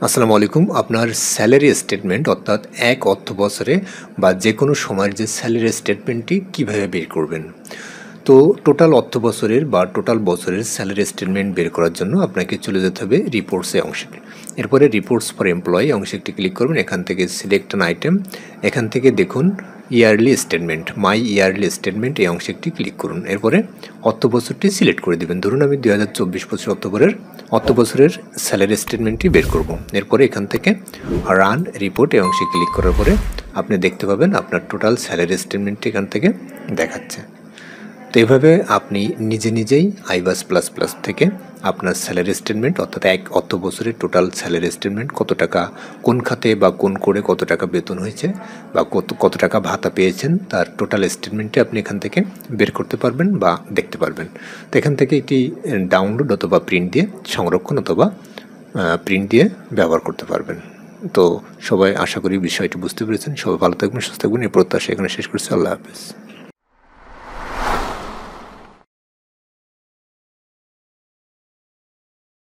আসসালামু আলাইকুম। আপনার স্যালারি স্টেটমেন্ট অর্থাৎ এক অর্থ বছরে বা যে কোনো সময়ের যে স্যালারি স্টেটমেন্টটি কীভাবে বের করবেন। তো টোটাল অর্থ বছরের বা টোটাল বছরের স্যালারি স্টেটমেন্ট বের করার জন্য আপনাকে চলে যেতে হবে রিপোর্টসে অংশটি। এরপরে রিপোর্টস ফর এমপ্লয়ি অংশে একটি ক্লিক করবেন। এখান থেকে সিলেক্ট অ্যান আইটেম, এখান থেকে দেখুন ইয়ারলি স্টেটমেন্ট, মাই ইয়ারলি স্টেটমেন্ট এই অংশে একটি ক্লিক করুন। এরপরে অর্থ বছরটি সিলেক্ট করে দেবেন। ধরুন আমি 2024-25 অর্থ বছরের স্যালারি স্টেটমেন্টটি বের করব। এরপরে এখান থেকে রান রিপোর্ট এই অংশে ক্লিক করার পরে আপনি দেখতে পাবেন আপনার টোটাল স্যালারি স্টেটমেন্টটি এখান থেকে দেখাচ্ছে। তো এভাবে আপনি নিজেই আইবাস প্লাস প্লাস থেকে আপনার স্যালারি স্টেটমেন্ট অর্থাৎ এক অর্থ বছরের টোটাল স্যালারি স্টেটমেন্ট, কত টাকা কোন খাতে বা কোন করে কত টাকা বেতন হয়েছে বা কত টাকা ভাতা পেয়েছেন তার টোটাল স্টেটমেন্টটি আপনি এখান থেকে বের করতে পারবেন বা দেখতে পারবেন। তো এখান থেকে একটি ডাউনলোড অথবা প্রিন্ট দিয়ে সংরক্ষণ অথবা প্রিন্ট দিয়ে ব্যবহার করতে পারবেন। তো সবাই আশা করি বিষয়টি বুঝতে পেরেছেন। সবাই ভালো থাকবেন, সুস্থ থাকবেন, এই প্রত্যাশা এখানে শেষ করছি। আল্লাহ হাফেজ।